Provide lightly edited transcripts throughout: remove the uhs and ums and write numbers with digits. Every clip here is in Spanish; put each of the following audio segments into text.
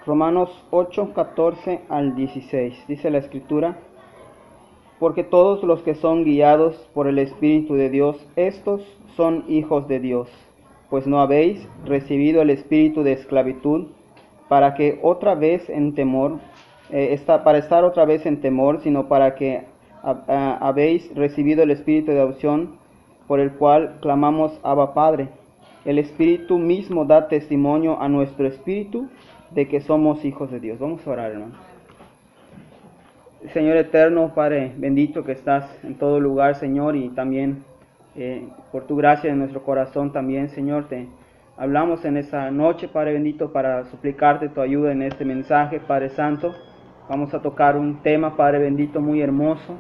Romanos 8, 14 al 16. Dice la Escritura: porque todos los que son guiados por el Espíritu de Dios, estos son hijos de Dios. Pues no habéis recibido el espíritu de esclavitud para que otra vez en temor, para estar otra vez en temor, sino para que habéis recibido el espíritu de adopción, por el cual clamamos Abba Padre. El Espíritu mismo da testimonio a nuestro espíritu de que somos hijos de Dios. Vamos a orar, hermanos. Señor eterno, Padre bendito que estás en todo lugar, Señor, y también por tu gracia en nuestro corazón también, Señor, te hablamos en esa noche, Padre bendito, para suplicarte tu ayuda en este mensaje, Padre Santo. Vamos a tocar un tema, Padre bendito, muy hermoso,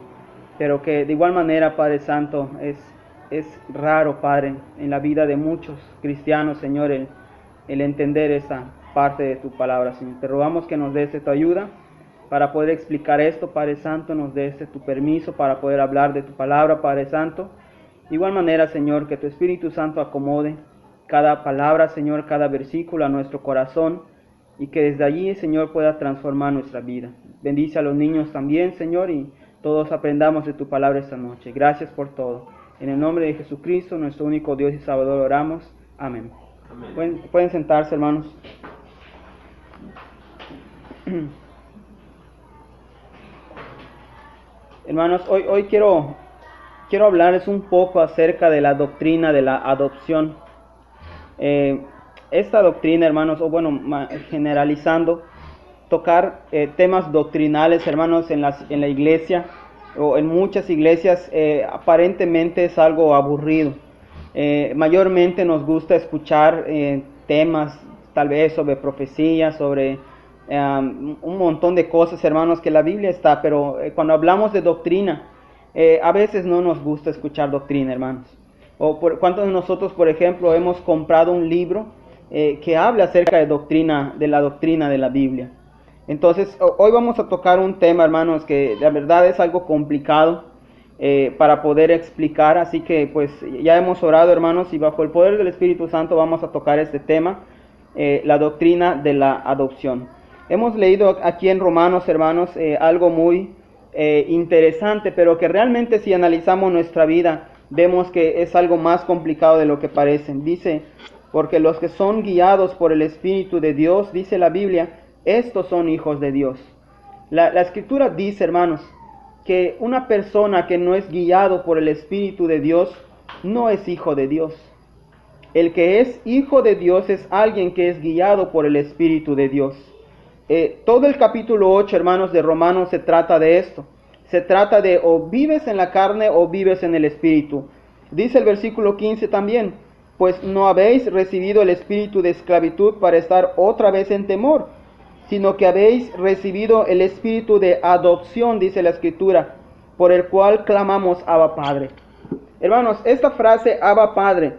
pero que de igual manera, Padre Santo, es raro, Padre, en la vida de muchos cristianos, Señor, el entender esa parte de tu palabra, Señor. Te rogamos que nos des tu ayuda para poder explicar esto, Padre Santo, nos des tu permiso para poder hablar de tu palabra, Padre Santo. De igual manera, Señor, que tu Espíritu Santo acomode cada palabra, Señor, cada versículo a nuestro corazón, y que desde allí, Señor, pueda transformar nuestra vida. Bendice a los niños también, Señor, y todos aprendamos de tu palabra esta noche. Gracias por todo. En el nombre de Jesucristo, nuestro único Dios y Salvador, oramos. Amén. Pueden sentarse, hermanos. Hermanos, hoy quiero hablarles un poco acerca de la doctrina de la adopción. Esta doctrina, hermanos, generalizando, tocar temas doctrinales, hermanos, en la iglesia o en muchas iglesias aparentemente es algo aburrido. Mayormente nos gusta escuchar temas tal vez sobre profecías, sobre un montón de cosas, hermanos, que la Biblia está, pero cuando hablamos de doctrina, a veces no nos gusta escuchar doctrina, hermanos. ¿Cuántos de nosotros, por ejemplo, hemos comprado un libro que habla acerca de la doctrina de la Biblia? Entonces, hoy vamos a tocar un tema, hermanos, que la verdad es algo complicado para poder explicar, así que pues ya hemos orado, hermanos, y bajo el poder del Espíritu Santo vamos a tocar este tema, la doctrina de la adopción. Hemos leído aquí en Romanos, hermanos, algo muy interesante, pero que realmente si analizamos nuestra vida, vemos que es algo más complicado de lo que parece. Dice, porque los que son guiados por el Espíritu de Dios, dice la Biblia, estos son hijos de Dios. La Escritura dice, hermanos, que una persona que no es guiado por el Espíritu de Dios, no es hijo de Dios. El que es hijo de Dios es alguien que es guiado por el Espíritu de Dios. Todo el capítulo 8, hermanos, de Romanos se trata de esto. Se trata de o vives en la carne o vives en el Espíritu. Dice el versículo 15 también, pues no habéis recibido el espíritu de esclavitud para estar otra vez en temor, sino que habéis recibido el espíritu de adopción, dice la Escritura, por el cual clamamos Abba Padre. Hermanos, esta frase Abba Padre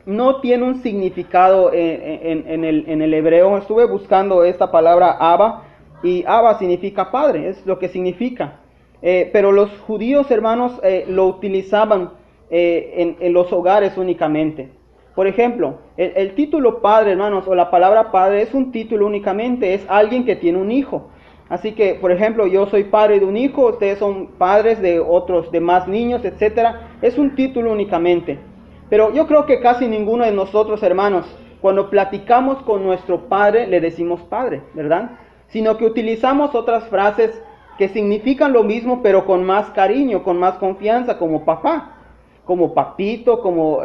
no tiene un significado en el hebreo. Estuve buscando esta palabra Abba, y Abba significa padre, es lo que significa. Pero los judíos, hermanos, lo utilizaban en los hogares únicamente. Por ejemplo, el título padre, hermanos, o la palabra padre es un título únicamente, es alguien que tiene un hijo. Así que, por ejemplo, yo soy padre de un hijo, ustedes son padres de otros, de más niños, etcétera. Es un título únicamente. Pero yo creo que casi ninguno de nosotros, hermanos, cuando platicamos con nuestro padre, le decimos padre, ¿verdad? Sino que utilizamos otras frases que significan lo mismo, pero con más cariño, con más confianza, como papá, como papito, como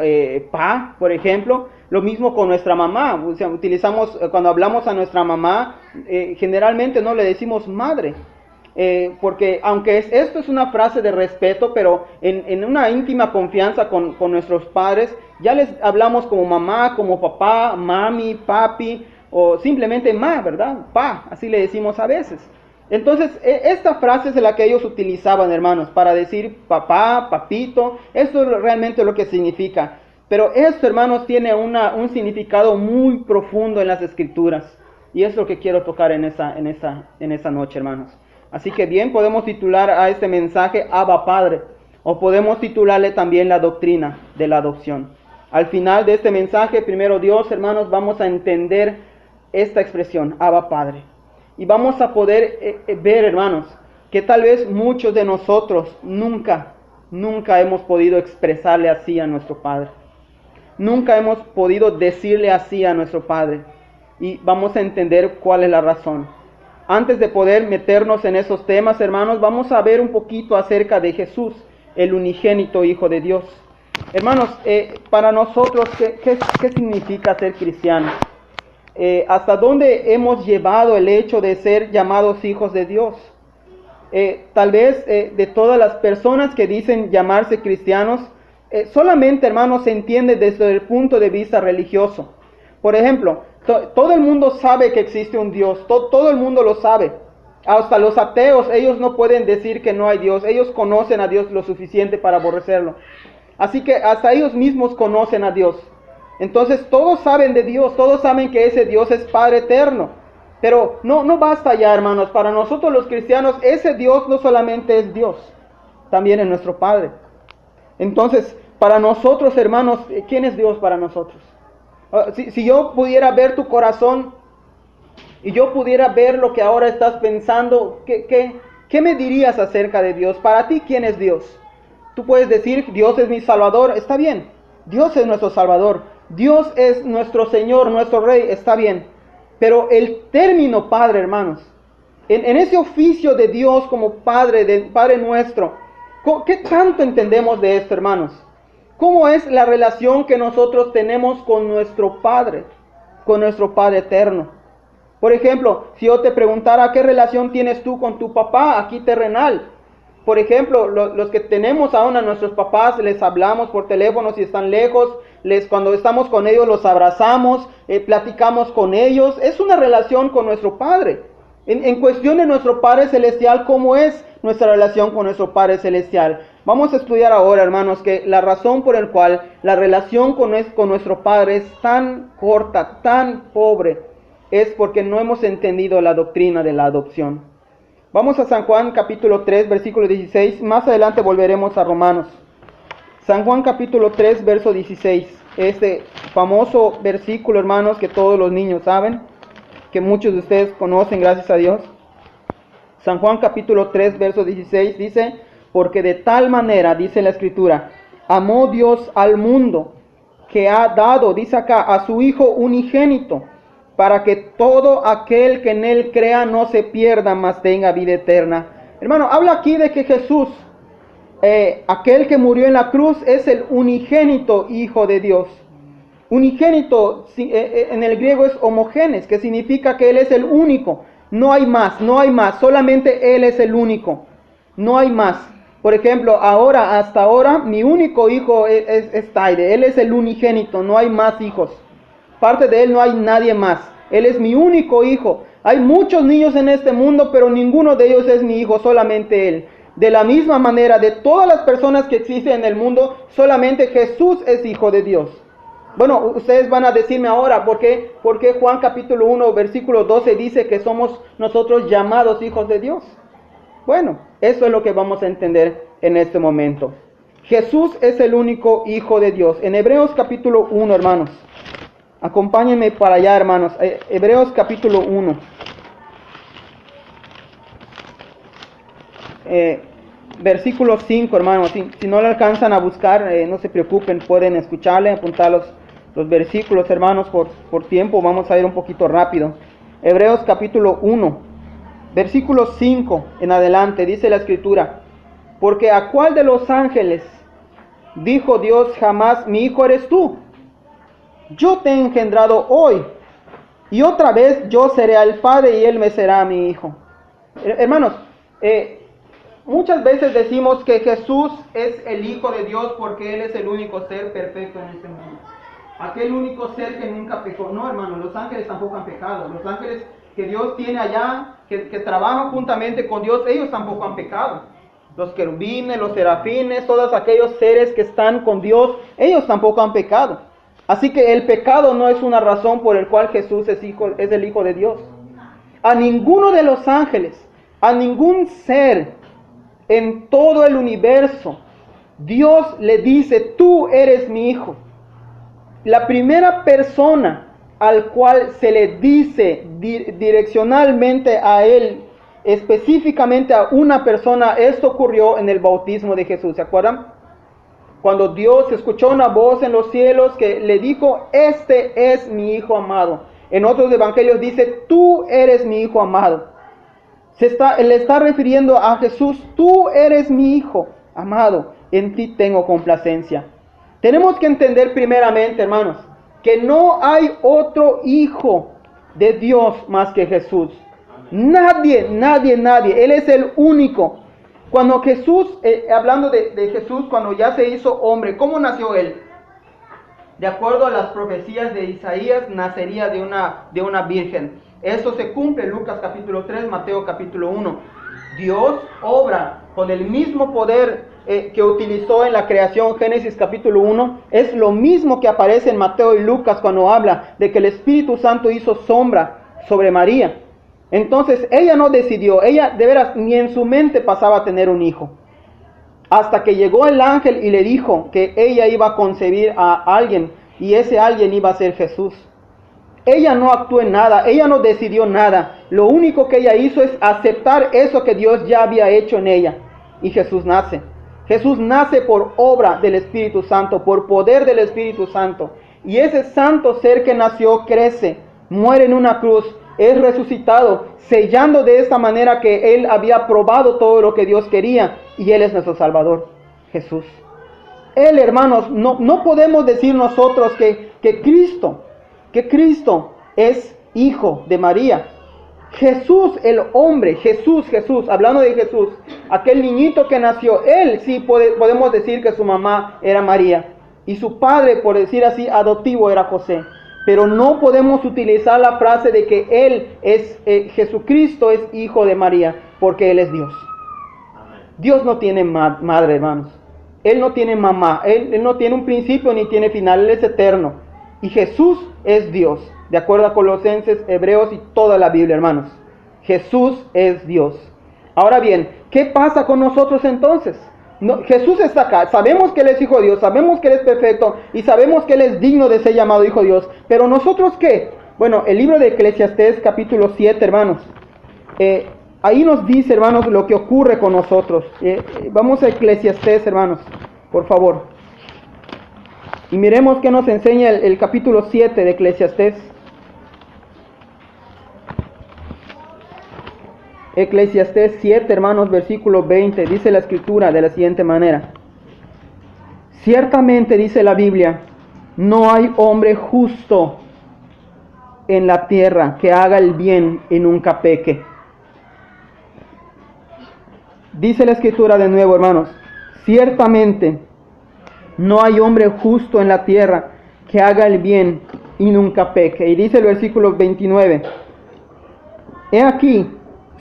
pa, por ejemplo. Lo mismo con nuestra mamá. O sea, utilizamos, cuando hablamos a nuestra mamá, generalmente no le decimos madre. Porque aunque esto es una frase de respeto, pero en una íntima confianza con nuestros padres, ya les hablamos como mamá, como papá, mami, papi, o simplemente ma, ¿verdad? Pa, así le decimos a veces. Entonces, esta frase es la que ellos utilizaban, hermanos, para decir papá, papito. Esto es realmente lo que significa. Pero esto, hermanos, tiene un significado muy profundo en las Escrituras. Y es lo que quiero tocar en esa noche, hermanos. Así que bien, podemos titular a este mensaje Abba Padre, o podemos titularle también la doctrina de la adopción. Al final de este mensaje, primero Dios, hermanos, vamos a entender esta expresión, Abba Padre. Y vamos a poder ver, hermanos, que tal vez muchos de nosotros nunca hemos podido expresarle así a nuestro Padre. Nunca hemos podido decirle así a nuestro Padre. Y vamos a entender cuál es la razón. Antes de poder meternos en esos temas, hermanos, vamos a ver un poquito acerca de Jesús, el unigénito Hijo de Dios. Hermanos, para nosotros, ¿qué significa ser cristianos? ¿Hasta dónde hemos llevado el hecho de ser llamados hijos de Dios? Tal vez de todas las personas que dicen llamarse cristianos, solamente, hermanos, se entiende desde el punto de vista religioso. Por ejemplo, todo el mundo sabe que existe un Dios, todo el mundo lo sabe. Hasta los ateos, ellos no pueden decir que no hay Dios, ellos conocen a Dios lo suficiente para aborrecerlo. Así que hasta ellos mismos conocen a Dios. Entonces todos saben de Dios, todos saben que ese Dios es Padre eterno. Pero no basta ya, hermanos. Para nosotros los cristianos, ese Dios no solamente es Dios, también es nuestro Padre. Entonces, para nosotros, hermanos, ¿quién es Dios para nosotros? Si yo pudiera ver tu corazón y yo pudiera ver lo que ahora estás pensando, ¿qué me dirías acerca de Dios? Para ti, ¿quién es Dios? Tú puedes decir, Dios es mi Salvador, está bien. Dios es nuestro Salvador. Dios es nuestro Señor, nuestro Rey, está bien. Pero el término Padre, hermanos, en ese oficio de Dios como Padre, del Padre nuestro, ¿qué tanto entendemos de esto, hermanos? ¿Cómo es la relación que nosotros tenemos con nuestro Padre eterno? Por ejemplo, si yo te preguntara, ¿qué relación tienes tú con tu papá aquí terrenal? Por ejemplo, los que tenemos aún a nuestros papás, les hablamos por teléfono si están lejos, cuando estamos con ellos los abrazamos, platicamos con ellos. Es una relación con nuestro Padre. En cuestión de nuestro Padre Celestial, ¿cómo es nuestra relación con nuestro Padre Celestial? Vamos a estudiar ahora, hermanos, que la razón por la cual la relación con nuestro Padre es tan corta, tan pobre, es porque no hemos entendido la doctrina de la adopción. Vamos a San Juan capítulo 3, versículo 16. Más adelante volveremos a Romanos. San Juan capítulo 3, verso 16. Este famoso versículo, hermanos, que todos los niños saben, que muchos de ustedes conocen, gracias a Dios. San Juan capítulo 3, verso 16 dice, porque de tal manera, dice la Escritura, amó Dios al mundo, que ha dado, dice acá, a su Hijo unigénito, para que todo aquel que en Él crea no se pierda, mas tenga vida eterna. Hermano, habla aquí de que Jesús, aquel que murió en la cruz, es el unigénito Hijo de Dios. Unigénito en el griego es homogenes, que significa que Él es el único. No hay más, solamente Él es el único. No hay más. Por ejemplo, hasta ahora, mi único hijo es Taide. Él es el unigénito, no hay más hijos. Parte de Él no hay nadie más. Él es mi único hijo. Hay muchos niños en este mundo, pero ninguno de ellos es mi hijo, solamente Él. De la misma manera, de todas las personas que existen en el mundo, solamente Jesús es hijo de Dios. Bueno, ustedes van a decirme ahora, ¿por qué Juan capítulo 1, versículo 12 dice que somos nosotros llamados hijos de Dios? Bueno, eso es lo que vamos a entender en este momento. Jesús es el único hijo de Dios. En Hebreos capítulo 1, hermanos. Acompáñenme para allá, hermanos. Hebreos capítulo 1. Versículo 5, hermanos. Si no lo alcanzan a buscar, no se preocupen, pueden escucharle, apuntar los versículos, hermanos, por tiempo. Vamos a ir un poquito rápido. Hebreos capítulo 1, versículo 5 en adelante, dice la Escritura. Porque ¿a cuál de los ángeles dijo Dios jamás, mi hijo eres tú? Yo te he engendrado hoy, y otra vez yo seré el padre y él me será mi hijo. Hermanos, muchas veces decimos que Jesús es el Hijo de Dios porque Él es el único ser perfecto en este mundo. Aquel único ser que nunca pecó. No, hermanos, los ángeles tampoco han pecado. Los ángeles que Dios tiene allá, que trabajan juntamente con Dios, ellos tampoco han pecado. Los querubines, los serafines, todos aquellos seres que están con Dios, ellos tampoco han pecado. Así que el pecado no es una razón por la cual Jesús es el Hijo de Dios. A ninguno de los ángeles, a ningún ser en todo el universo, Dios le dice, tú eres mi hijo. La primera persona al cual se le dice direccionalmente a él, específicamente a una persona. Esto ocurrió en el bautismo de Jesús, ¿se acuerdan? Cuando Dios escuchó una voz en los cielos que le dijo: este es mi Hijo amado. En otros evangelios dice: tú eres mi Hijo amado. Le está refiriendo a Jesús: tú eres mi Hijo amado, en ti tengo complacencia. Tenemos que entender primeramente, hermanos, que no hay otro Hijo de Dios más que Jesús. Nadie. Él es el único. Cuando Jesús, hablando de Jesús, cuando ya se hizo hombre, ¿cómo nació Él? De acuerdo a las profecías de Isaías, nacería de una virgen. Esto se cumple en Lucas capítulo 3, Mateo capítulo 1. Dios obra con el mismo poder que utilizó en la creación, Génesis capítulo 1. Es lo mismo que aparece en Mateo y Lucas cuando habla de que el Espíritu Santo hizo sombra sobre María. Entonces ella no decidió, ella de veras ni en su mente pasaba a tener un hijo. Hasta que llegó el ángel y le dijo que ella iba a concebir a alguien, y ese alguien iba a ser Jesús. Ella no actuó en nada, ella no decidió nada. Lo único que ella hizo es aceptar eso que Dios ya había hecho en ella. Y Jesús nace. Jesús nace por obra del Espíritu Santo, por poder del Espíritu Santo. Y ese santo ser que nació crece, muere en una cruz, es resucitado, sellando de esta manera que Él había probado todo lo que Dios quería. Y Él es nuestro Salvador, Jesús. Él, hermanos, no podemos decir nosotros que Cristo es hijo de María. Jesús, el hombre, Jesús, hablando de Jesús, aquel niñito que nació, Él sí podemos decir que su mamá era María. Y su padre, por decir así, adoptivo era José. Pero no podemos utilizar la frase de que Jesucristo es hijo de María, porque Él es Dios. Dios no tiene madre, hermanos. Él no tiene mamá. Él no tiene un principio ni tiene final. Él es eterno. Y Jesús es Dios. De acuerdo a Colosenses, Hebreos y toda la Biblia, hermanos. Jesús es Dios. Ahora bien, ¿qué pasa con nosotros entonces? Jesús está acá. Sabemos que Él es hijo de Dios. Sabemos que Él es perfecto. Y sabemos que Él es digno de ser llamado hijo de Dios. Pero ¿nosotros qué? Bueno, el libro de Eclesiastés capítulo 7, hermanos. Ahí nos dice, hermanos, lo que ocurre con nosotros. Vamos a Eclesiastés, hermanos, por favor. Y miremos qué nos enseña el capítulo 7 de Eclesiastés. Eclesiastés 7, hermanos, versículo 20. Dice la Escritura de la siguiente manera: ciertamente, dice la Biblia, no hay hombre justo en la tierra que haga el bien y nunca peque. Dice la Escritura de nuevo, hermanos, ciertamente no hay hombre justo en la tierra que haga el bien y nunca peque. Y dice el versículo 29, he aquí,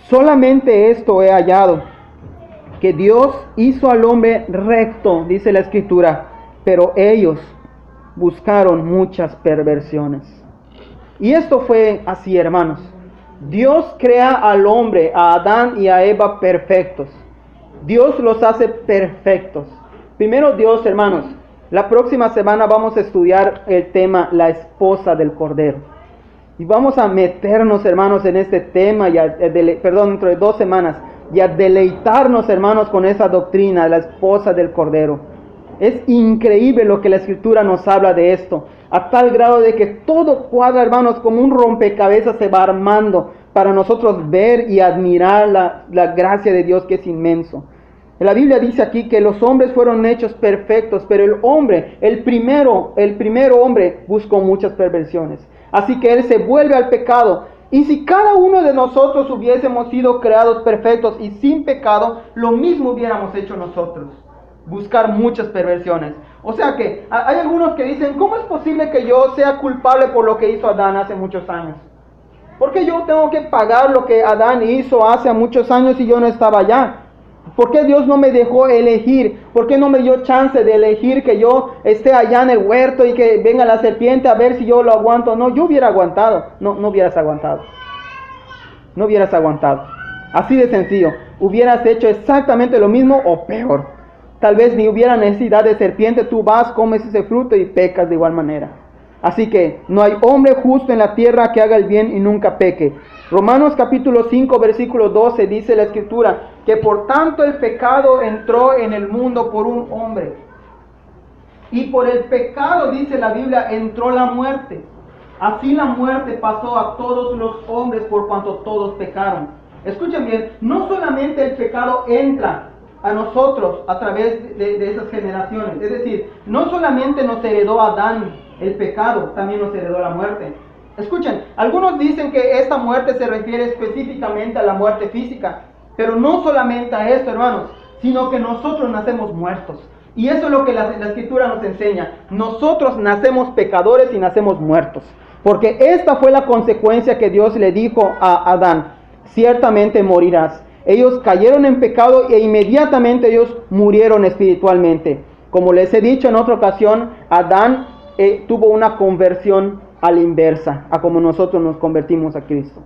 solamente esto he hallado, que Dios hizo al hombre recto, dice la Escritura, pero ellos buscaron muchas perversiones. Y esto fue así, hermanos. Dios crea al hombre, a Adán y a Eva, perfectos. Dios los hace perfectos. Primero Dios, hermanos, la próxima semana vamos a estudiar el tema la esposa del Cordero. Y vamos a meternos, hermanos, en este tema, dentro de 2 semanas, y a deleitarnos, hermanos, con esa doctrina, la esposa del Cordero. Es increíble lo que la Escritura nos habla de esto, a tal grado de que todo cuadra, hermanos, como un rompecabezas se va armando para nosotros ver y admirar la gracia de Dios, que es inmenso. La Biblia dice aquí que los hombres fueron hechos perfectos, pero el primero hombre buscó muchas perversiones. Así que él se vuelve al pecado. Y si cada uno de nosotros hubiésemos sido creados perfectos y sin pecado, lo mismo hubiéramos hecho nosotros. Buscar muchas perversiones. O sea que hay algunos que dicen, ¿cómo es posible que yo sea culpable por lo que hizo Adán hace muchos años? ¿Por qué yo tengo que pagar lo que Adán hizo hace muchos años y yo no estaba allá? ¿Por qué Dios no me dejó elegir? ¿Por qué no me dio chance de elegir que yo esté allá en el huerto y que venga la serpiente a ver si yo lo aguanto? No, yo hubiera aguantado. No hubieras aguantado. No hubieras aguantado. Así de sencillo. Hubieras hecho exactamente lo mismo o peor. Tal vez ni hubiera necesidad de serpiente. Tú vas, comes ese fruto y pecas de igual manera. Así que no hay hombre justo en la tierra que haga el bien y nunca peque. Romanos capítulo 5, versículo 12 dice la Escritura que por tanto el pecado entró en el mundo por un hombre. Y por el pecado, dice la Biblia, entró la muerte. Así la muerte pasó a todos los hombres por cuanto todos pecaron. Escuchen bien, no solamente el pecado entra a nosotros a través de esas generaciones. Es decir, no solamente nos heredó Adán el pecado, también nos heredó la muerte. Escuchen, algunos dicen que esta muerte se refiere específicamente a la muerte física, pero no solamente a esto, hermanos, sino que nosotros nacemos muertos. Y eso es lo que la Escritura nos enseña. Nosotros nacemos pecadores y nacemos muertos. Porque esta fue la consecuencia que Dios le dijo a Adán: ciertamente morirás. Ellos cayeron en pecado e inmediatamente ellos murieron espiritualmente. Como les he dicho en otra ocasión, Adán tuvo una conversión a la inversa, a como nosotros nos convertimos a Cristo.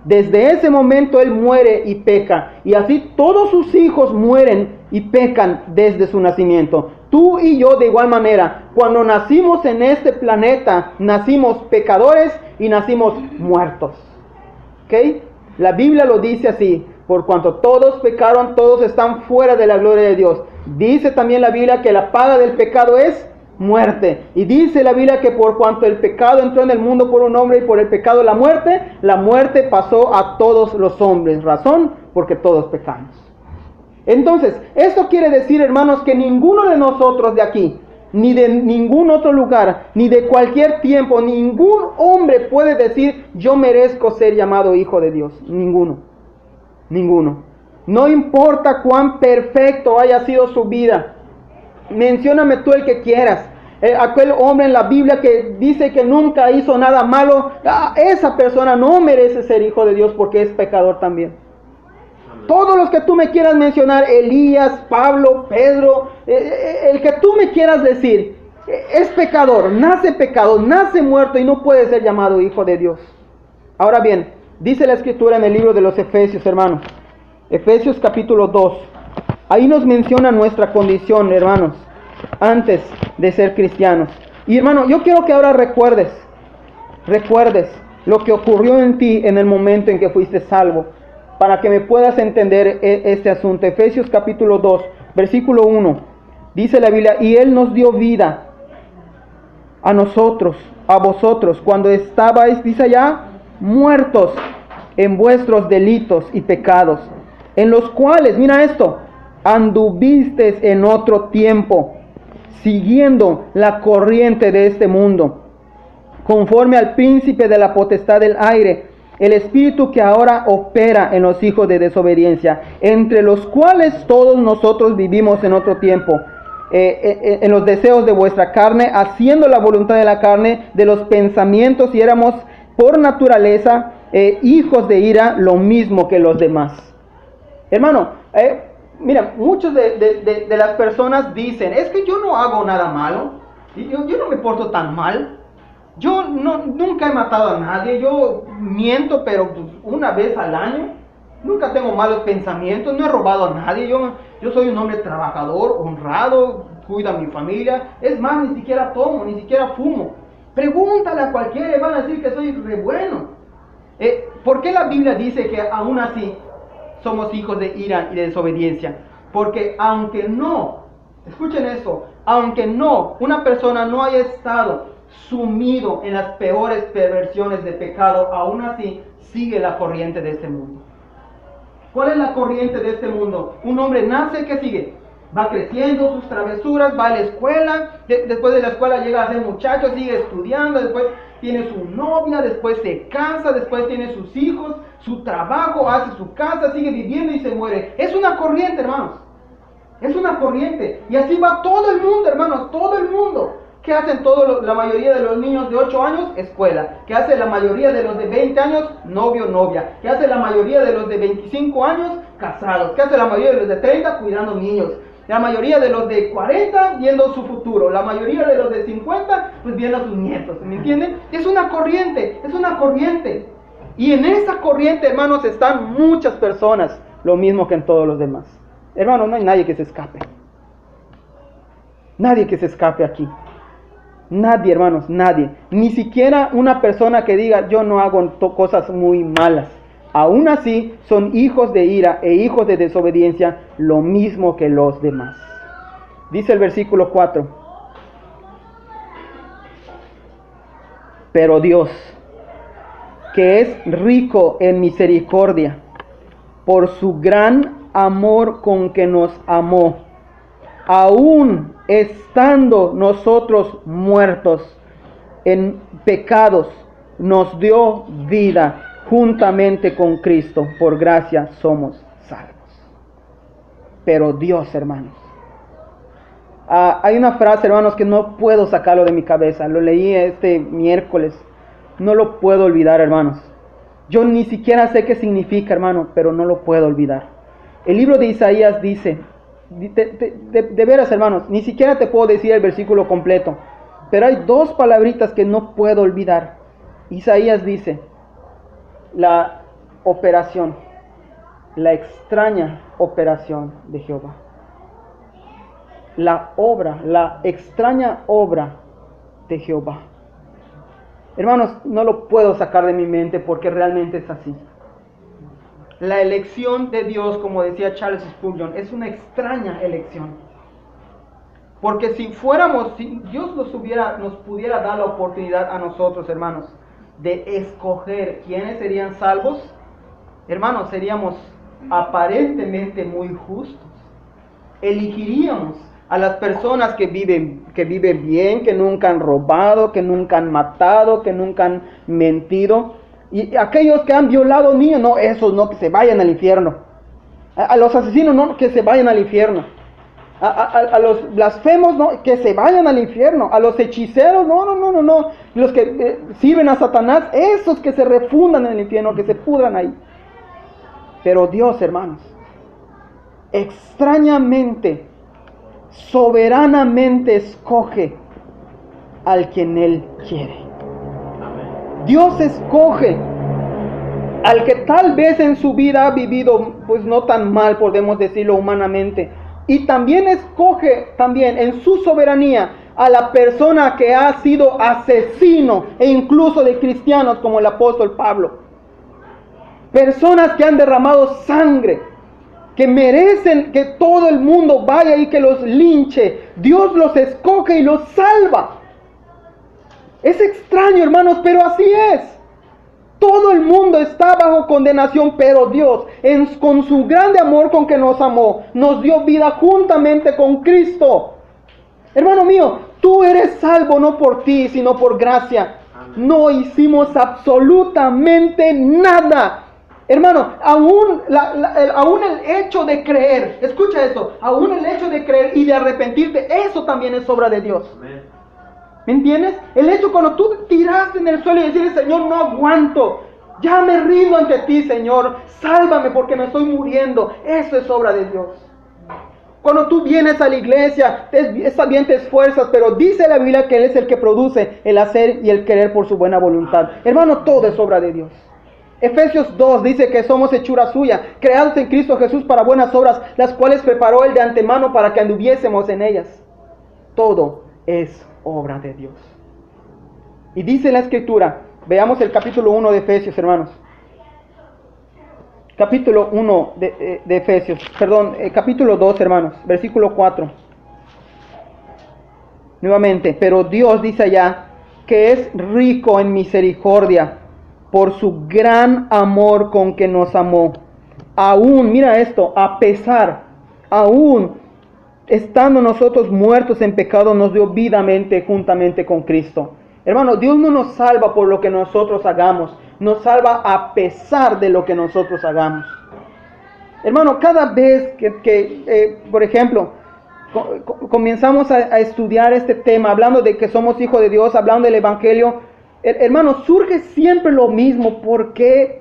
Desde ese momento él muere y peca, y así todos sus hijos mueren y pecan desde su nacimiento. Tú y yo de igual manera, cuando nacimos en este planeta, nacimos pecadores y nacimos muertos. ¿Ok? La Biblia lo dice así: por cuanto todos pecaron, todos están fuera de la gloria de Dios. Dice también la Biblia que la paga del pecado es muerte. Y dice la Biblia que por cuanto el pecado entró en el mundo por un hombre y por el pecado la muerte pasó a todos los hombres. Razón, porque todos pecamos. Entonces, esto quiere decir, hermanos, que ninguno de nosotros de aquí, ni de ningún otro lugar, ni de cualquier tiempo, ningún hombre puede decir: yo merezco ser llamado hijo de Dios. Ninguno. No importa cuán perfecto haya sido su vida. Mencióname tú el que quieras. Aquel hombre en la Biblia que dice que nunca hizo nada malo, esa persona no merece ser hijo de Dios porque es pecador también. Amén. Todos los que tú me quieras mencionar, Elías, Pablo, Pedro, el que tú me quieras decir, es pecador, nace muerto y no puede ser llamado hijo de Dios. Ahora bien, dice la Escritura en el libro de los Efesios, hermanos, Efesios capítulo 2. Ahí nos menciona nuestra condición, hermanos, antes de ser cristianos. Y hermano, yo quiero que ahora recuerdes lo que ocurrió en ti en el momento en que fuiste salvo, para que me puedas entender este asunto. Efesios capítulo 2, versículo 1. Dice la Biblia: y Él nos dio vida a nosotros, a vosotros, cuando estabais, dice allá, muertos en vuestros delitos y pecados, en los cuales, mira esto, anduvisteis en otro tiempo, siguiendo la corriente de este mundo, conforme al príncipe de la potestad del aire, el espíritu que ahora opera en los hijos de desobediencia, entre los cuales todos nosotros vivimos en otro tiempo, en los deseos de vuestra carne, haciendo la voluntad de la carne, de los pensamientos, y éramos por naturaleza hijos de ira, lo mismo que los demás. Hermano, mira, muchos de las personas dicen: es que yo no hago nada malo, yo no me porto tan mal, yo nunca he matado a nadie, yo miento pero una vez al año, nunca tengo malos pensamientos, no he robado a nadie, yo soy un hombre trabajador, honrado, cuido a mi familia, es más, ni siquiera tomo, ni siquiera fumo. Pregúntale a cualquiera y van a decir que soy re bueno. ¿Por qué la Biblia dice que aún así somos hijos de ira y de desobediencia? Porque aunque no, escuchen esto, aunque no, una persona no haya estado sumido en las peores perversiones de pecado, aún así sigue la corriente de este mundo. ¿Cuál es la corriente de este mundo? Un hombre nace, ¿qué sigue? Va creciendo sus travesuras, va a la escuela, después de la escuela llega a ser muchacho, sigue estudiando, después tiene su novia, después se casa, después tiene sus hijos, su trabajo, hace su casa, sigue viviendo y se muere. Es una corriente, hermanos. Es una corriente. Y así va todo el mundo, hermanos, todo el mundo. ¿Qué hacen la mayoría de los niños de 8 años? Escuela. ¿Qué hace la mayoría de los de 20 años? Novio, novia. ¿Qué hace la mayoría de los de 25 años? Casados. ¿Qué hace la mayoría de los de 30? Cuidando niños. La mayoría de los de 40 viendo su futuro. La mayoría de los de 50 pues viendo a sus nietos. ¿Me entienden? Es una corriente, es una corriente. Y en esa corriente, hermanos, están muchas personas, lo mismo que en todos los demás. Hermanos, no hay nadie que se escape. Nadie que se escape aquí. Nadie, hermanos, nadie. Ni siquiera una persona que diga, yo no hago cosas muy malas. Aún así, son hijos de ira e hijos de desobediencia, lo mismo que los demás. Dice el versículo 4. Pero Dios, que es rico en misericordia, por su gran amor con que nos amó, aún estando nosotros muertos en pecados, nos dio vida juntamente con Cristo. Por gracia somos salvos. Pero Dios, hermanos. Hay una frase, hermanos, que no puedo sacarlo de mi cabeza. Lo leí este miércoles. No lo puedo olvidar, hermanos. Yo ni siquiera sé qué significa, hermano, pero no lo puedo olvidar. El libro de Isaías dice, de veras, hermanos, ni siquiera te puedo decir el versículo completo, pero hay dos palabritas que no puedo olvidar. Isaías dice, la operación, la extraña operación de Jehová. La obra, la extraña obra de Jehová. Hermanos, no lo puedo sacar de mi mente porque realmente es así. La elección de Dios, como decía Charles Spurgeon, es una extraña elección. Porque si Dios nos pudiera dar la oportunidad a nosotros, hermanos, de escoger quiénes serían salvos, hermanos, seríamos aparentemente muy justos. Elegiríamos a las personas que viven bien, que nunca han robado, que nunca han matado, que nunca han mentido. Y aquellos que han violado niños, no, esos no, que se vayan al infierno. A los asesinos, no, que se vayan al infierno. A los blasfemos, no, que se vayan al infierno. A los hechiceros, no. Los que sirven a Satanás, esos que se refundan en el infierno, que se pudran ahí. Pero Dios, hermanos, extrañamente, soberanamente escoge al quien Él quiere. Dios escoge al que tal vez en su vida ha vivido pues no tan mal, podemos decirlo humanamente, y también escoge también en su soberanía a la persona que ha sido asesino e incluso de cristianos como el apóstol Pablo. Personas que han derramado sangre, que merecen que todo el mundo vaya y que los linche. Dios los escoge y los salva. Es extraño, hermanos, pero así es. Todo el mundo está bajo condenación, pero Dios, con su grande amor con que nos amó, nos dio vida juntamente con Cristo. Hermano mío, tú eres salvo no por ti, sino por gracia. No hicimos absolutamente nada. Hermano, aún el hecho de creer, escucha esto, aún el hecho de creer y de arrepentirte, eso también es obra de Dios. Amén. ¿Me entiendes? El hecho cuando tú tiraste en el suelo y decirle, Señor, no aguanto, ya me rindo ante ti, Señor, sálvame porque me estoy muriendo, eso es obra de Dios. Cuando tú vienes a la iglesia, también te esfuerzas, pero dice la Biblia que Él es el que produce el hacer y el querer por su buena voluntad. Hermano, todo es obra de Dios. Efesios 2 dice que somos hechura suya, creados en Cristo Jesús para buenas obras, las cuales preparó Él de antemano para que anduviésemos en ellas. Todo es obra de Dios. Y dice la Escritura, veamos el capítulo 1 de Efesios, hermanos. Capítulo 1 de Efesios, capítulo 2, hermanos, versículo 4. Nuevamente, pero Dios dice allá que es rico en misericordia por su gran amor con que nos amó. Aún, mira esto, a pesar, aún estando nosotros muertos en pecado, nos dio vida juntamente con Cristo. Hermano, Dios no nos salva por lo que nosotros hagamos, nos salva a pesar de lo que nosotros hagamos. Hermano, cada vez que por ejemplo, comenzamos a estudiar este tema, hablando de que somos hijos de Dios, hablando del Evangelio, hermano, surge siempre lo mismo. ¿Por qué?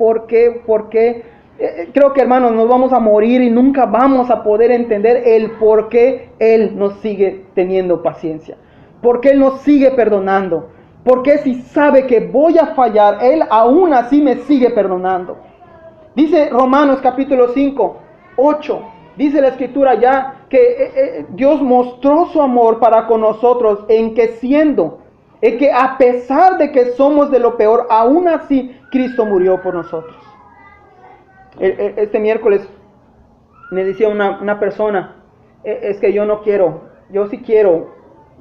Creo que, hermanos, nos vamos a morir y nunca vamos a poder entender el por qué Él nos sigue teniendo paciencia. ¿Por qué Él nos sigue perdonando? ¿Por qué si sabe que voy a fallar, Él aún así me sigue perdonando? Dice Romanos capítulo 5, 8. Dice la Escritura ya que Dios mostró su amor para con nosotros en que siendo Es que a pesar de que somos de lo peor, aún así Cristo murió por nosotros. Este miércoles me decía una persona, es que yo no quiero, yo sí quiero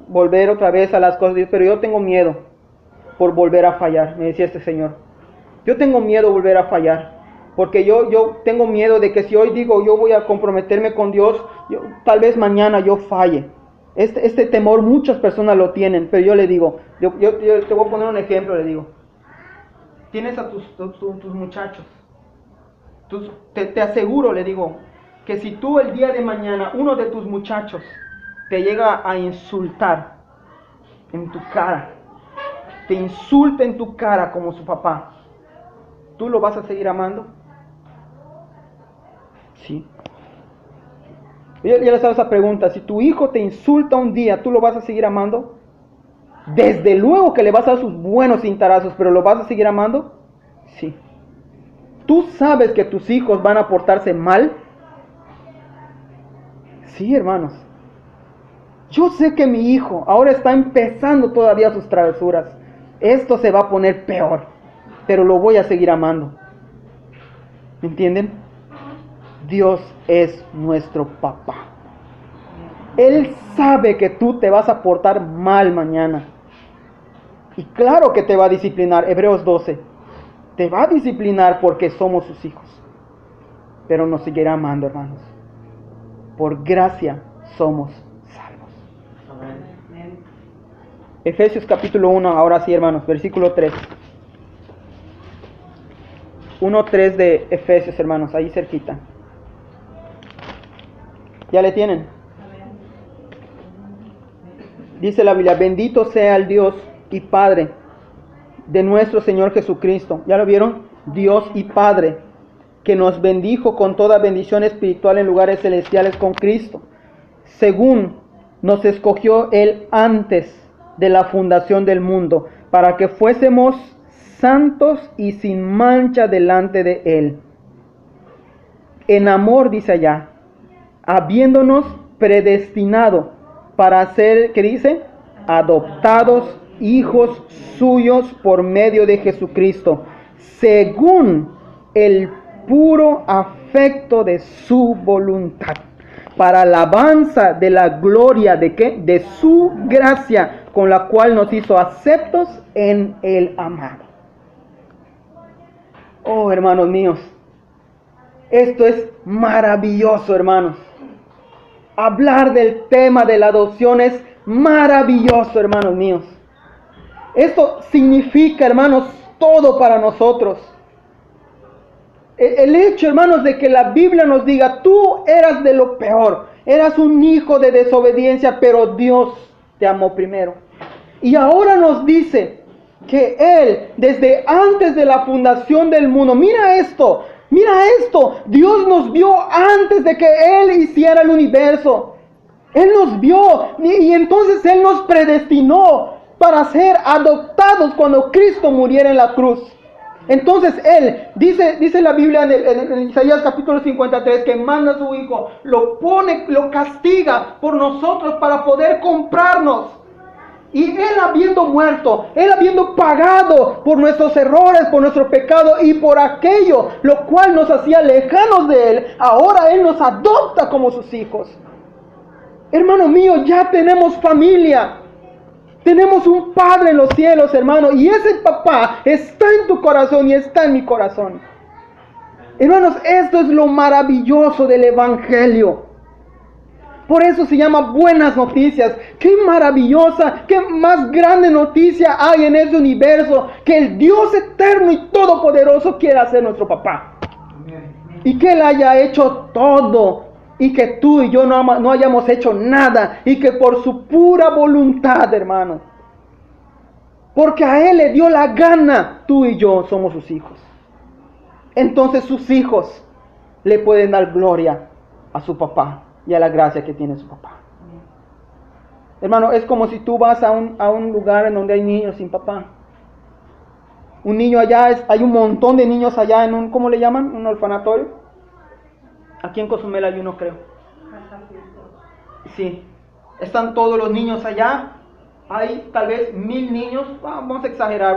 volver otra vez a las cosas de Dios, pero yo tengo miedo por volver a fallar, me decía este señor. Yo tengo miedo de volver a fallar, porque yo tengo miedo de que si hoy digo yo voy a comprometerme con Dios, tal vez mañana yo falle. Este temor muchas personas lo tienen, pero yo le digo, yo te voy a poner un ejemplo, le digo, tienes a tus muchachos, te aseguro, le digo, que si tú el día de mañana, uno de tus muchachos te llega a insultar en tu cara, te insulta en tu cara como su papá, ¿tú lo vas a seguir amando? Sí. Yo les hago esa pregunta, si tu hijo te insulta un día, ¿tú lo vas a seguir amando? Desde luego que le vas a dar sus buenos cintarazos, pero ¿lo vas a seguir amando? Sí. ¿Tú sabes que tus hijos van a portarse mal? Sí, hermanos. Yo sé que mi hijo ahora está empezando todavía sus travesuras. Esto se va a poner peor, pero lo voy a seguir amando. ¿Me entienden? Dios es nuestro papá. Él sabe que tú te vas a portar mal mañana. Y claro que te va a disciplinar. Hebreos 12. Te va a disciplinar porque somos sus hijos. Pero nos seguirá amando, hermanos. Por gracia somos salvos. Amén. Efesios capítulo 1, ahora sí, hermanos, versículo 3. 1:3 de Efesios, hermanos, ahí cerquita. ¿Ya le tienen? Dice la Biblia, bendito sea el Dios y Padre de nuestro Señor Jesucristo. ¿Ya lo vieron? Dios y Padre, que nos bendijo con toda bendición espiritual en lugares celestiales con Cristo, según nos escogió Él antes de la fundación del mundo, para que fuésemos santos y sin mancha delante de Él. En amor, dice allá, habiéndonos predestinado para ser, ¿qué dice? Adoptados hijos suyos por medio de Jesucristo, según el puro afecto de su voluntad, para alabanza de la gloria de ¿qué? De su gracia, con la cual nos hizo aceptos en el amado. Oh, hermanos míos, esto es maravilloso, hermanos. Hablar del tema de la adopción es maravilloso, hermanos míos. Esto significa, hermanos, todo para nosotros. El hecho, hermanos, de que la Biblia nos diga, tú eras de lo peor, eras un hijo de desobediencia, pero Dios te amó primero. Y ahora nos dice que Él, desde antes de la fundación del mundo, mira esto, Dios nos vio antes de que Él hiciera el universo. Él nos vio y entonces Él nos predestinó para ser adoptados cuando Cristo muriera en la cruz. Entonces Él, dice la Biblia en Isaías capítulo 53, que manda a su Hijo, lo castiga por nosotros para poder comprarnos. Y Él habiendo muerto, Él habiendo pagado por nuestros errores, por nuestro pecado y por aquello, lo cual nos hacía lejanos de Él, ahora Él nos adopta como sus hijos. Hermano mío, ya tenemos familia. Tenemos un Padre en los cielos, hermano, y ese papá está en tu corazón y está en mi corazón. Hermanos, esto es lo maravilloso del Evangelio. Por eso se llama buenas noticias. Qué maravillosa, qué más grande noticia hay en este universo, que el Dios eterno y todopoderoso quiera ser nuestro papá. Y que Él haya hecho todo, y que tú y yo no hayamos hecho nada, y que por su pura voluntad, hermano, porque a Él le dio la gana, tú y yo somos sus hijos. Entonces sus hijos le pueden dar gloria a su papá y a la gracia que tiene su papá. Hermano, es como si tú vas a un lugar en donde hay niños sin papá. Un niño allá, hay un montón de niños allá en un, ¿cómo le llaman? Un orfanatorio. Aquí en Cozumel hay uno, creo. Sí, están todos los niños allá hay tal vez 1000 niños, vamos a exagerar,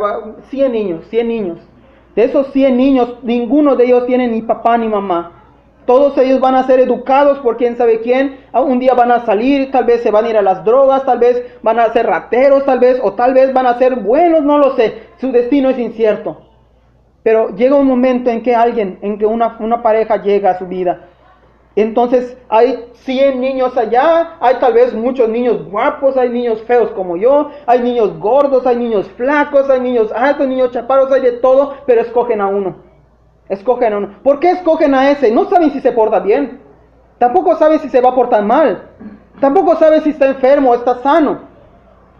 100 niños, 100 niños. De esos 100 niños, ninguno de ellos tiene ni papá ni mamá. Todos ellos van a ser educados por quién sabe quién. Un día van a salir, tal vez se van a ir a las drogas, tal vez van a ser rateros, tal vez, o tal vez van a ser buenos, no lo sé. Su destino es incierto. Pero llega un momento en que una pareja llega a su vida. Entonces hay 100 niños allá, hay tal vez muchos niños guapos, hay niños feos como yo, hay niños gordos, hay niños flacos, hay niños altos, niños chaparros, hay de todo, pero escogen a uno. Escogen a uno. ¿Por qué escogen a ese? No saben si se porta bien. Tampoco saben si se va a portar mal. Tampoco saben si está enfermo o está sano.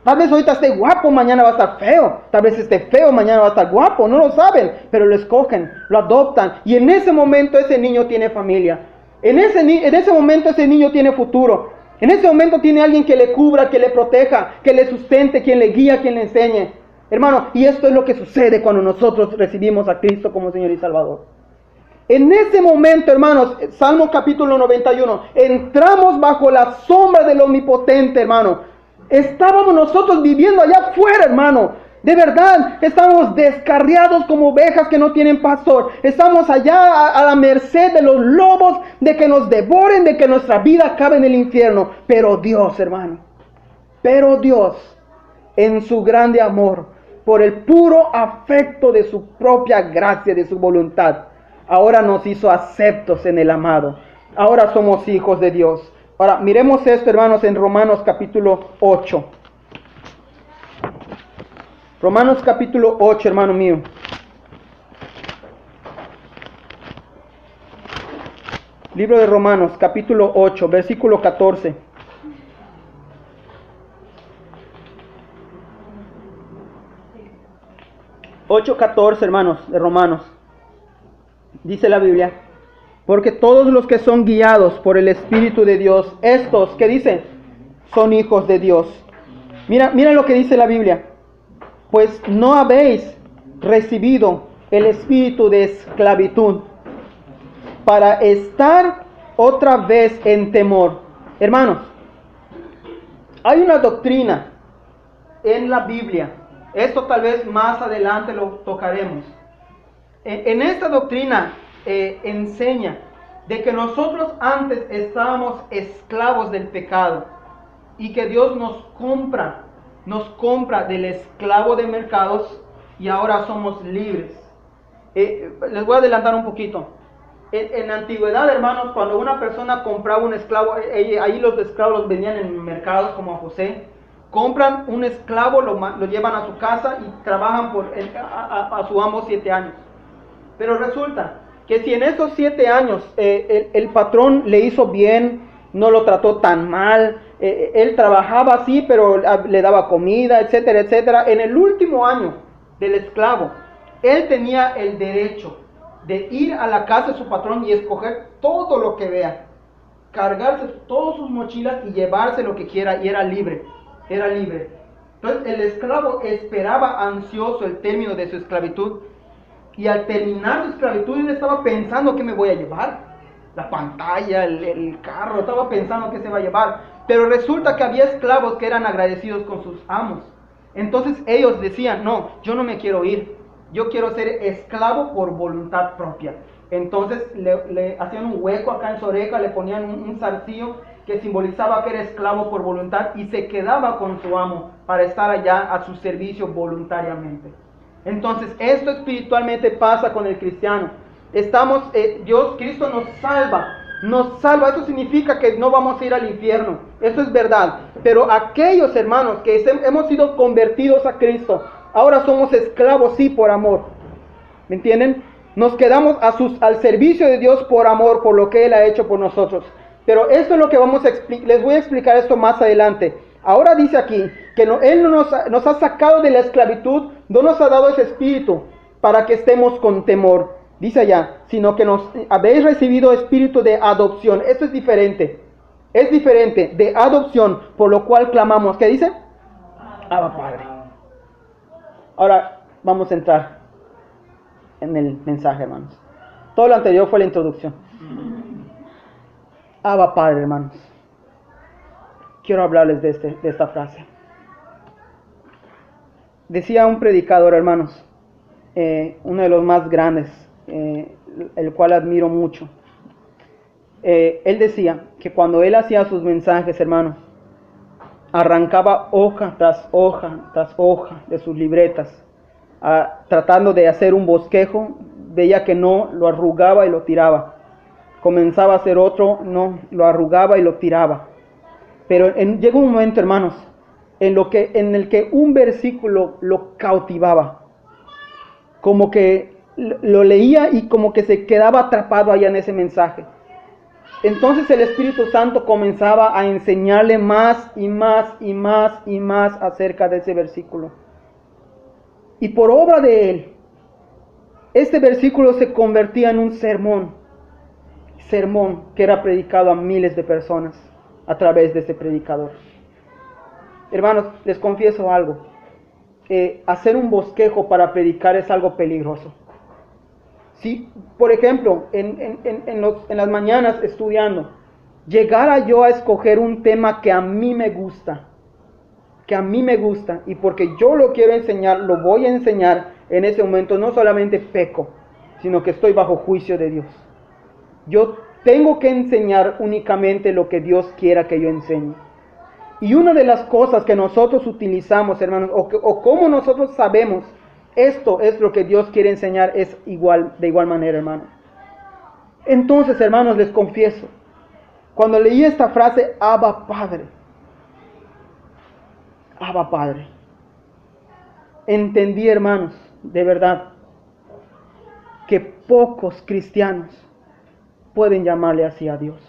Tal vez ahorita esté guapo, mañana va a estar feo. Tal vez esté feo, mañana va a estar guapo. No lo saben, pero lo escogen, lo adoptan. Y en ese momento ese niño tiene familia. En ese momento ese niño tiene futuro. En ese momento tiene alguien que le cubra, que le proteja, que le sustente, quien le guía, quien le enseñe. Hermano, y esto es lo que sucede cuando nosotros recibimos a Cristo como Señor y Salvador. En ese momento, hermanos, Salmo capítulo 91, entramos bajo la sombra del Omnipotente, hermano. Estábamos nosotros viviendo allá afuera, hermano. De verdad, estábamos descarriados como ovejas que no tienen pastor. Estamos allá a la merced de los lobos, de que nos devoren, de que nuestra vida acabe en el infierno. Pero Dios, hermano, en su grande amor, por el puro afecto de su propia gracia, de su voluntad, ahora nos hizo aceptos en el amado. Ahora somos hijos de Dios. Ahora, miremos esto, hermanos, en Romanos capítulo 8. Romanos capítulo 8, hermano mío. Libro de Romanos, capítulo 8, versículo 14. Ocho 14, hermanos, de Romanos. Dice la Biblia: porque todos los que son guiados por el Espíritu de Dios, estos, ¿qué dice? Son hijos de Dios. Mira lo que dice la Biblia. Pues no habéis recibido el espíritu de esclavitud para estar otra vez en temor. Hermanos, hay una doctrina en la Biblia. Esto tal vez más adelante lo tocaremos. En esta doctrina enseña de que nosotros antes estábamos esclavos del pecado y que Dios nos compra del esclavo de mercados y ahora somos libres. Les voy a adelantar un poquito. En la antigüedad, hermanos, cuando una persona compraba un esclavo, ahí los esclavos los vendían en mercados como a José. Compran un esclavo, lo llevan a su casa y trabajan a su amo 7 años. Pero resulta que si en esos 7 años el patrón le hizo bien, no lo trató tan mal, él trabajaba así, pero le daba comida, etcétera, etcétera. En el último año del esclavo, él tenía el derecho de ir a la casa de su patrón y escoger todo lo que vea, cargarse todas sus mochilas y llevarse lo que quiera, y era libre. Entonces el esclavo esperaba ansioso el término de su esclavitud, y al terminar su esclavitud él estaba pensando: ¿qué me voy a llevar? La pantalla, el carro, estaba pensando qué se va a llevar. Pero resulta que había esclavos que eran agradecidos con sus amos. Entonces ellos decían: no, yo no me quiero ir, yo quiero ser esclavo por voluntad propia. Entonces le hacían un hueco acá en su oreja, le ponían un zarcillo que simbolizaba que era esclavo por voluntad, y se quedaba con su amo para estar allá a su servicio voluntariamente. Entonces esto espiritualmente pasa con el cristiano. Cristo nos salva. Esto significa que no vamos a ir al infierno, esto es verdad. Pero aquellos hermanos que hemos sido convertidos a Cristo, ahora somos esclavos, sí, por amor. ¿Me entienden? Nos quedamos al servicio de Dios por amor, por lo que Él ha hecho por nosotros. Pero esto es lo que les voy a explicar esto más adelante. Ahora dice aquí que Él nos ha sacado de la esclavitud, no nos ha dado ese espíritu para que estemos con temor. Dice allá, sino que nos habéis recibido espíritu de adopción. Esto es diferente. Es diferente, de adopción, por lo cual clamamos. ¿Qué dice? Abba, Padre. Ahora vamos a entrar en el mensaje, hermanos. Todo lo anterior fue la introducción. Abba, Padre, hermanos. Quiero hablarles de esta frase. Decía un predicador, hermanos, uno de los más grandes, el cual admiro mucho. Él decía que cuando él hacía sus mensajes, hermanos, arrancaba hoja tras hoja tras hoja de sus libretas, tratando de hacer un bosquejo. Veía que no, lo arrugaba y lo tiraba. Comenzaba a hacer otro, no, lo arrugaba y lo tiraba. Pero llegó un momento, hermanos, en el que un versículo lo cautivaba. Como que lo leía y como que se quedaba atrapado allá en ese mensaje. Entonces el Espíritu Santo comenzaba a enseñarle más y más y más y más acerca de ese versículo. Y por obra de él, este versículo se convertía en un sermón que era predicado a miles de personas a través de este predicador. Hermanos, les confieso algo. Hacer un bosquejo para predicar es algo peligroso. Si, por ejemplo, en las mañanas estudiando, llegara yo a escoger un tema que a mí me gusta, y porque yo lo quiero enseñar, lo voy a enseñar, en ese momento no solamente peco, sino que estoy bajo juicio de Dios. Yo tengo que enseñar únicamente lo que Dios quiera que yo enseñe. Y una de las cosas que nosotros utilizamos, hermanos, o cómo nosotros sabemos esto es lo que Dios quiere enseñar, es de igual manera, hermanos. Entonces, hermanos, les confieso, cuando leí esta frase, Abba Padre, entendí, hermanos, de verdad, que pocos cristianos pueden llamarle así a Dios.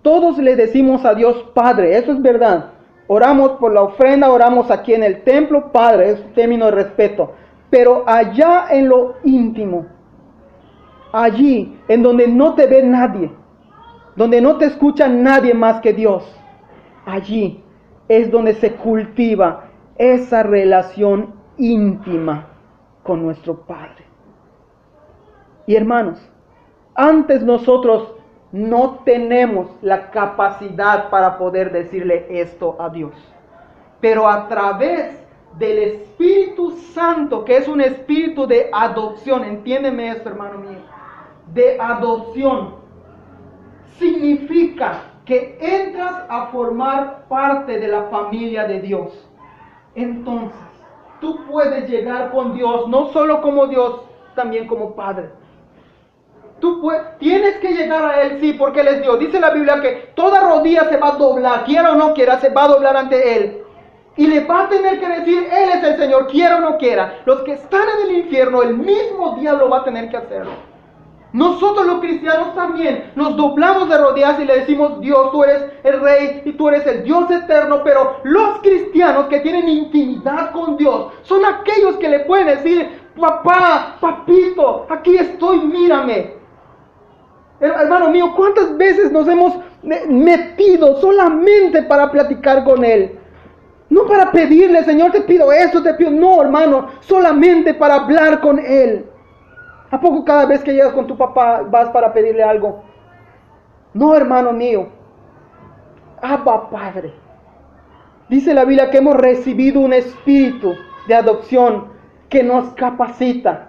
Todos le decimos a Dios Padre, eso es verdad. Oramos por la ofrenda, oramos aquí en el templo, Padre, es un término de respeto. Pero allá en lo íntimo, allí en donde no te ve nadie, donde no te escucha nadie más que Dios, allí es donde se cultiva esa relación íntima con nuestro Padre. Y hermanos, antes nosotros no tenemos la capacidad para poder decirle esto a Dios. Pero a través del Espíritu Santo, que es un espíritu de adopción, entiéndeme esto, hermano mío, de adopción, significa que entras a formar parte de la familia de Dios. Entonces, tú puedes llegar con Dios, no solo como Dios, también como Padre. Tienes que llegar a Él, sí, porque Él es Dios. Dice la Biblia que toda rodilla se va a doblar, quiera o no quiera, se va a doblar ante Él. Y le va a tener que decir, Él es el Señor, quiera o no quiera. Los que están en el infierno, el mismo diablo va a tener que hacerlo. Nosotros los cristianos también nos doblamos de rodillas y le decimos, Dios, tú eres el Rey y tú eres el Dios eterno. Pero los cristianos que tienen intimidad con Dios son aquellos que le pueden decir, papá, papito, aquí estoy, mírame. Hermano mío, ¿cuántas veces nos hemos metido solamente para platicar con Él? No para pedirle, Señor, te pido esto, te pido... No, hermano, solamente para hablar con Él. ¿A poco cada vez que llegas con tu papá vas para pedirle algo? No, hermano mío. Abba, Padre. Dice la Biblia que hemos recibido un espíritu de adopción que nos capacita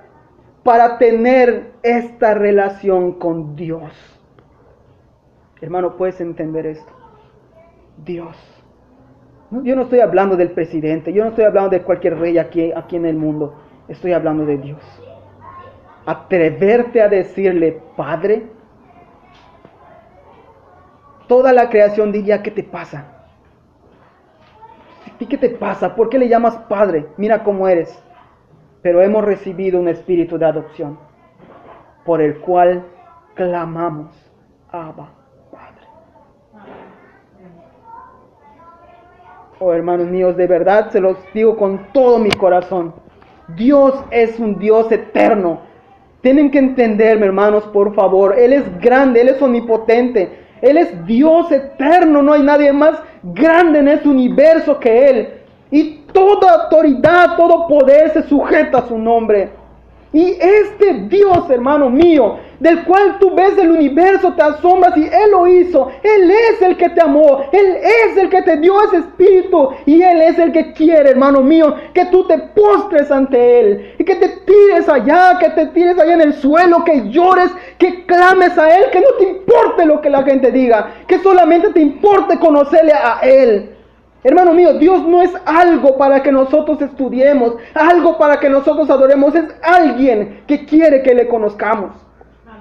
para tener esta relación con Dios. Hermano, ¿puedes entender esto? Dios. Yo no estoy hablando del presidente, yo no estoy hablando de cualquier rey aquí en el mundo. Estoy hablando de Dios. Atreverte a decirle Padre. Toda la creación diría, ¿qué te pasa? ¿Qué te pasa? ¿Por qué le llamas Padre? Mira cómo eres. Pero hemos recibido un espíritu de adopción, por el cual clamamos, Abba, Padre. Oh, hermanos míos, de verdad se los digo con todo mi corazón. Dios es un Dios eterno. Tienen que entenderme, hermanos, por favor. Él es grande, Él es omnipotente. Él es Dios eterno. No hay nadie más grande en este universo que Él. Y toda autoridad, todo poder se sujeta a su nombre. Y este Dios, hermano mío, del cual tú ves el universo, te asombras y Él lo hizo. Él es el que te amó. Él es el que te dio ese espíritu. Y Él es el que quiere, hermano mío, que tú te postres ante Él. Y que te tires allá en el suelo, que llores, que clames a Él, que no te importe lo que la gente diga. Que solamente te importe conocerle a Él. Hermano mío, Dios no es algo para que nosotros estudiemos, algo para que nosotros adoremos, es alguien que quiere que le conozcamos.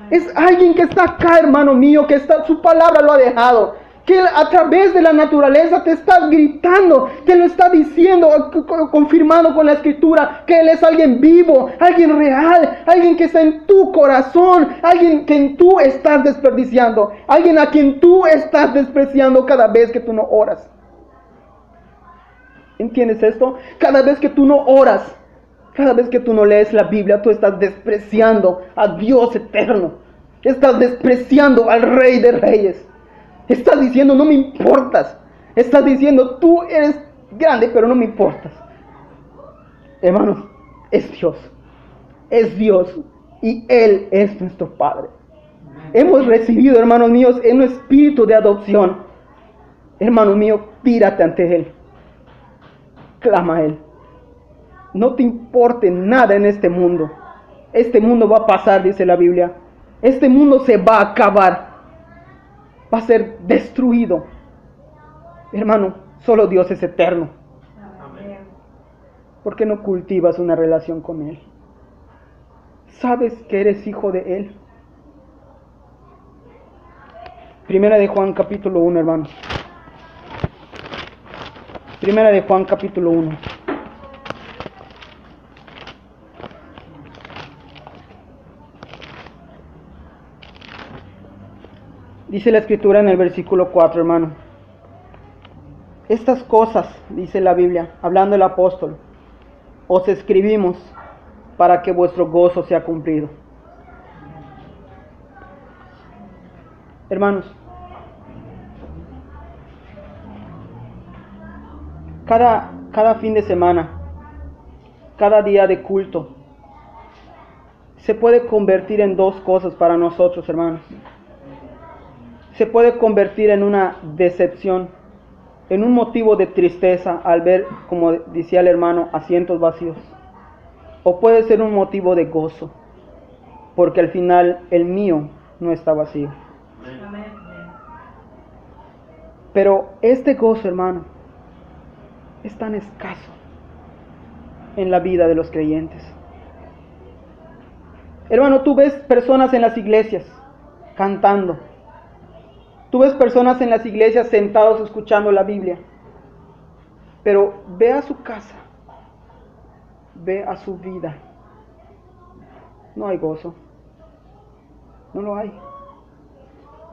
Es alguien que está acá, hermano mío, que su palabra lo ha dejado, que a través de la naturaleza te está gritando, te lo está diciendo, confirmando con la escritura, que Él es alguien vivo, alguien real, alguien que está en tu corazón, alguien que tú estás desperdiciando, alguien a quien tú estás despreciando cada vez que tú no oras. ¿Entiendes esto? Cada vez que tú no oras, cada vez que tú no lees la Biblia, tú estás despreciando a Dios eterno. Estás despreciando al Rey de Reyes. Estás diciendo, no me importas. Estás diciendo, tú eres grande, pero no me importas. Hermanos, es Dios. Es Dios. Y Él es nuestro Padre. Hemos recibido, hermanos míos, un espíritu de adopción. Hermano mío, tírate ante Él. Clama a Él. No te importe nada en este mundo. Este mundo va a pasar, dice la Biblia. Este mundo se va a acabar. Va a ser destruido. Hermano, solo Dios es eterno. ¿Por qué no cultivas una relación con Él? ¿Sabes que eres hijo de Él? Primera de Juan capítulo 1, hermano. Primera de Juan capítulo 1. Dice la escritura en el versículo 4, hermano. Estas cosas, dice la Biblia, hablando el apóstol, os escribimos para que vuestro gozo sea cumplido. Hermanos, cada fin de semana, cada día de culto, se puede convertir en dos cosas para nosotros, hermanos. Se puede convertir en una decepción, en un motivo de tristeza al ver, como decía el hermano, asientos vacíos. O puede ser un motivo de gozo, porque al final el mío no está vacío. Amén. Pero este gozo, hermano, es tan escaso en la vida de los creyentes. Hermano, tú ves personas en las iglesias cantando. Tú ves personas en las iglesias sentados escuchando la Biblia. Pero ve a su casa. Ve a su vida. No hay gozo. No lo hay.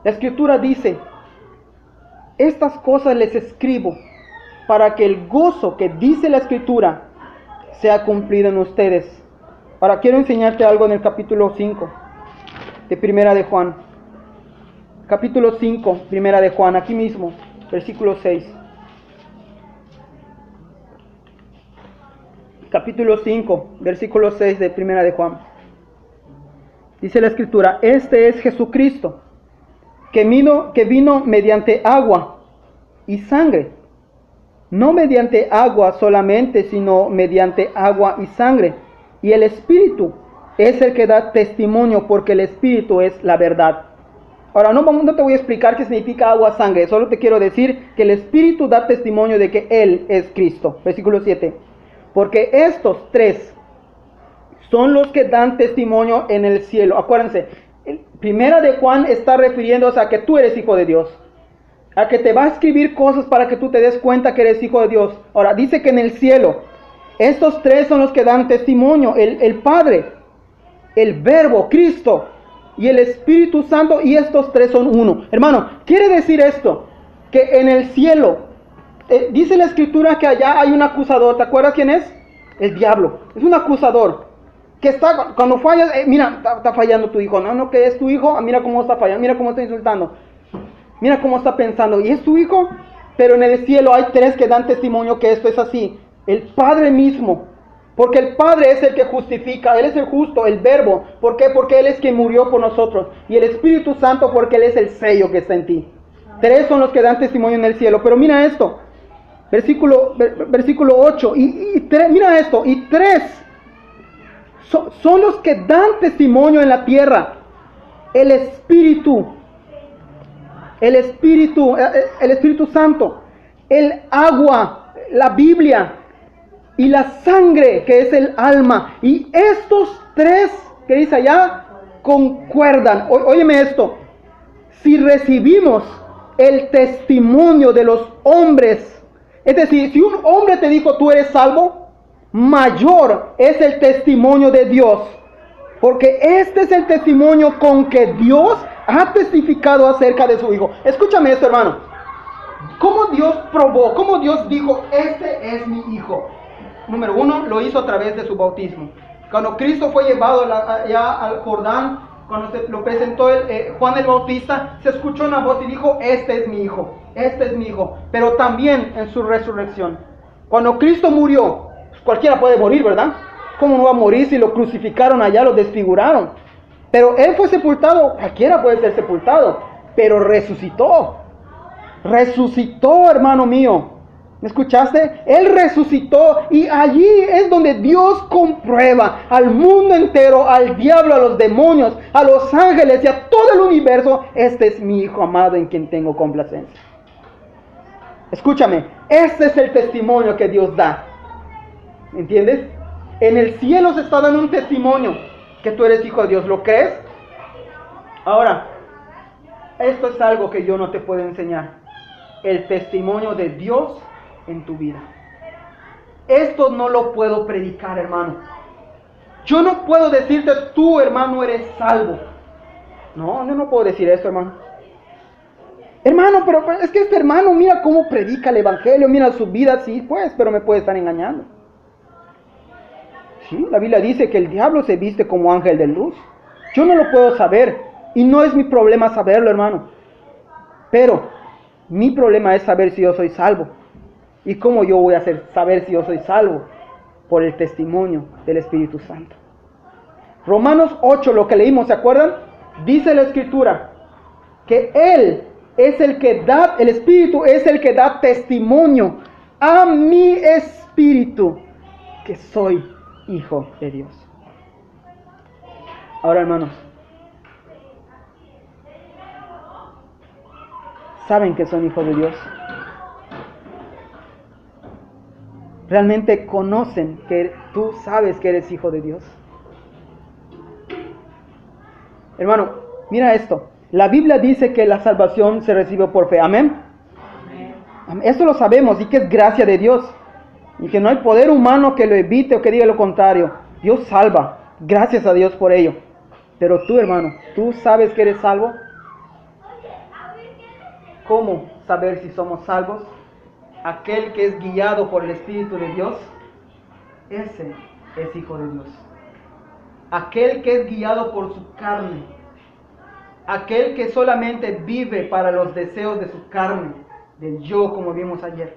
La escritura dice, estas cosas les escribo para que el gozo que dice la escritura sea cumplido en ustedes. Ahora quiero enseñarte algo en el capítulo 5 de Primera de Juan. Capítulo 5, Primera de Juan, aquí mismo, versículo 6. Capítulo 5, versículo 6 de Primera de Juan. Dice la escritura, este es Jesucristo, que vino mediante agua y sangre. No mediante agua solamente, sino mediante agua y sangre. Y el Espíritu es el que da testimonio, porque el Espíritu es la verdad. Ahora, no te voy a explicar qué significa agua, sangre. Solo te quiero decir que el Espíritu da testimonio de que Él es Cristo. Versículo 7. Porque estos tres son los que dan testimonio en el cielo. Acuérdense, Primera de Juan está refiriéndose a que tú eres hijo de Dios. A que te va a escribir cosas para que tú te des cuenta que eres hijo de Dios. Ahora, dice que en el cielo, estos tres son los que dan testimonio. El Padre, el Verbo, Cristo y el Espíritu Santo, y estos tres son uno. Hermano, quiere decir esto, que en el cielo, dice la escritura que allá hay un acusador. ¿Te acuerdas quién es? El diablo. Es un acusador. Que está, cuando fallas, mira, está fallando tu hijo. No, que es tu hijo, mira cómo está fallando, mira cómo está insultando. Mira cómo está pensando, y es tu hijo. Pero en el cielo hay tres que dan testimonio que esto es así. El Padre mismo, Porque el Padre es el que justifica, Él es el justo, el verbo. ¿Por qué? Porque Él es quien murió por nosotros. Y el Espíritu Santo porque Él es el sello que está en ti. 3 son los que dan testimonio en el cielo. Pero mira esto, versículo 8. Mira esto, y 3 son los que dan testimonio en la tierra. El Espíritu Santo, el agua, la Biblia y la sangre, que es el alma. Y estos 3 que dice allá concuerdan. Óyeme esto, si recibimos el testimonio de los hombres, es decir, si un hombre te dijo tú eres salvo, mayor es el testimonio de Dios, porque este es el testimonio con que Dios ha testificado acerca de su Hijo. Escúchame esto, hermano. ¿Cómo Dios probó? ¿Cómo Dios dijo, este es mi Hijo? Número 1, lo hizo a través de su bautismo. Cuando Cristo fue llevado allá al Jordán, cuando se lo presentó Juan el Bautista, se escuchó una voz y dijo, este es mi Hijo, este es mi Hijo. Pero también en su resurrección. Cuando Cristo murió, cualquiera puede morir, ¿verdad? ¿Cómo no va a morir si lo crucificaron allá, lo desfiguraron? Pero Él fue sepultado, cualquiera puede ser sepultado, pero resucitó. Resucitó, hermano mío. ¿Me escuchaste? Él resucitó y allí es donde Dios comprueba al mundo entero, al diablo, a los demonios, a los ángeles y a todo el universo. Este es mi Hijo amado en quien tengo complacencia. Escúchame, este es el testimonio que Dios da. ¿Entiendes? En el cielo se está dando un testimonio que tú eres hijo de Dios. ¿Lo crees? Ahora, esto es algo que yo no te puedo enseñar. El testimonio de Dios en tu vida. Esto no lo puedo predicar, hermano. Yo no puedo decirte, tú, hermano, eres salvo. No, yo no puedo decir eso, hermano. Hermano, pero es que este hermano, mira cómo predica el evangelio, mira su vida, sí, pues, pero me puede estar engañando. Sí, la Biblia dice que el diablo se viste como ángel de luz. Yo no lo puedo saber y no es mi problema saberlo, hermano. Pero mi problema es saber si yo soy salvo. ¿Y cómo yo voy a saber si yo soy salvo? Por el testimonio del Espíritu Santo. Romanos 8, lo que leímos, ¿se acuerdan? Dice la Escritura que Él es el que da, el Espíritu es el que da testimonio a mi espíritu que soy hijo de Dios. Ahora, hermanos, ¿saben que son hijos de Dios? ¿Realmente conocen que tú sabes que eres hijo de Dios? Hermano, mira esto. La Biblia dice que la salvación se recibe por fe. ¿Amén? Amén. Esto lo sabemos y que es gracia de Dios. Y que no hay poder humano que lo evite o que diga lo contrario. Dios salva. Gracias a Dios por ello. Pero tú, hermano, ¿tú sabes que eres salvo? ¿Cómo saber si somos salvos? Aquel que es guiado por el Espíritu de Dios, ese es hijo de Dios. Aquel que es guiado por su carne, aquel que solamente vive para los deseos de su carne, del yo, como vimos ayer,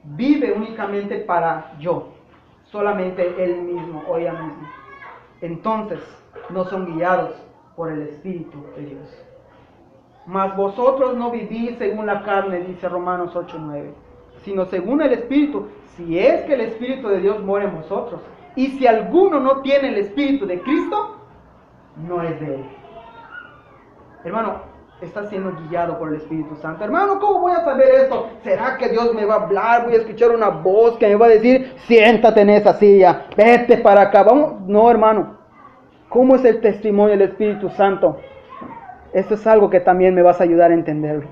vive únicamente para yo, solamente él mismo o ella misma. Entonces, no son guiados por el Espíritu de Dios. Mas vosotros no vivís según la carne, dice Romanos 8:9, sino según el Espíritu, si es que el Espíritu de Dios mora en vosotros. Y si alguno no tiene el Espíritu de Cristo, no es de él. Hermano, está siendo guiado por el Espíritu Santo. Hermano, ¿cómo voy a saber esto? ¿Será que Dios me va a hablar? Voy a escuchar una voz que me va a decir, siéntate en esa silla, vete para acá. Vamos. No, hermano. ¿Cómo es el testimonio del Espíritu Santo? Esto es algo que también me vas a ayudar a entenderlo.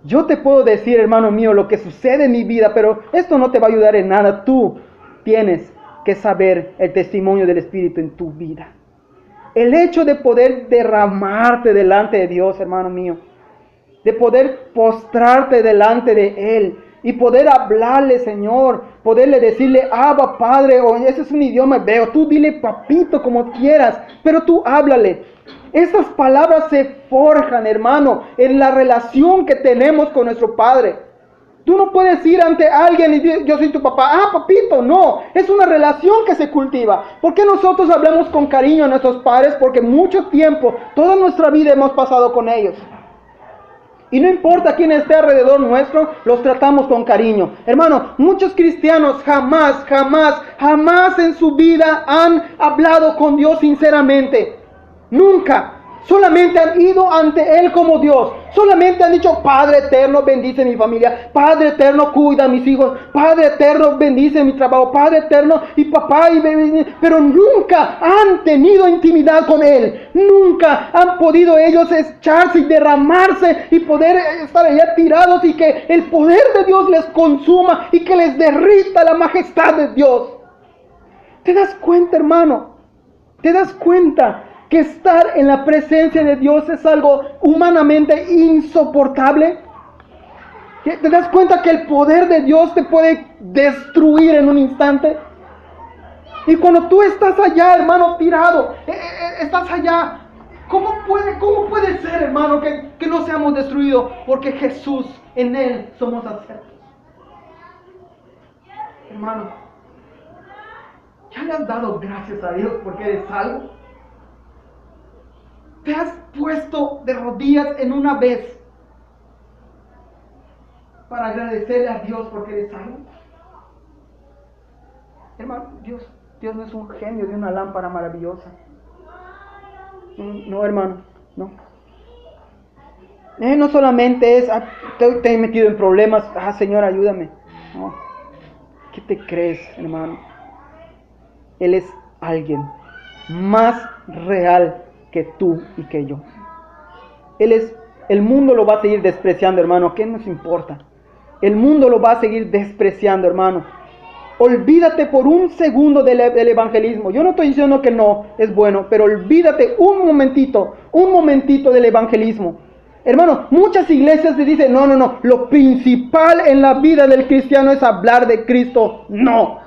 Yo te puedo decir, hermano mío, lo que sucede en mi vida, pero esto no te va a ayudar en nada. Tú tienes que saber el testimonio del Espíritu en tu vida. El hecho de poder derramarte delante de Dios, hermano mío, de poder postrarte delante de Él y poder hablarle, Señor, poderle decirle, Abba, Padre, o ese es un idioma hebreo, tú dile papito como quieras, pero tú háblale. Estas palabras se forjan, hermano, en la relación que tenemos con nuestro Padre. Tú no puedes ir ante alguien y decir, yo soy tu papá. Ah, papito, no. Es una relación que se cultiva. ¿Por qué nosotros hablamos con cariño a nuestros padres? Porque mucho tiempo, toda nuestra vida hemos pasado con ellos. Y no importa quién esté alrededor nuestro, los tratamos con cariño. Hermano, muchos cristianos jamás en su vida han hablado con Dios sinceramente. Nunca. Solamente han ido ante Él como Dios. Solamente han dicho, Padre eterno, bendice mi familia. Padre eterno, cuida a mis hijos. Padre eterno, bendice mi trabajo. Padre eterno, y papá, pero nunca han tenido intimidad con Él. Nunca han podido ellos echarse y derramarse y poder estar allá tirados y que el poder de Dios les consuma y que les derrita la majestad de Dios. ¿Te das cuenta, hermano? ¿Te das cuenta que estar en la presencia de Dios es algo humanamente insoportable? ¿Te das cuenta que el poder de Dios te puede destruir en un instante? Y cuando tú estás allá, hermano, tirado, estás allá, ¿cómo puede ser, hermano, que no seamos destruidos? Porque Jesús, en Él somos aceptos. Hermano, ¿ya le has dado gracias a Dios porque eres salvo? ¿Te has puesto de rodillas en una vez para agradecerle a Dios porque eres salvo? Hermano, Dios no es un genio de una lámpara maravillosa. No, hermano, no. No solamente es, te he metido en problemas, Señor, ayúdame. No. ¿Qué te crees, hermano? Él es alguien más real que tú y que yo. El mundo lo va a seguir despreciando, hermano. ¿Qué nos importa? El mundo lo va a seguir despreciando, hermano. Olvídate por un segundo del evangelismo. Yo no estoy diciendo que no es bueno, pero olvídate un momentito del evangelismo. Hermano, muchas iglesias te dicen, no, lo principal en la vida del cristiano es hablar de Cristo. No.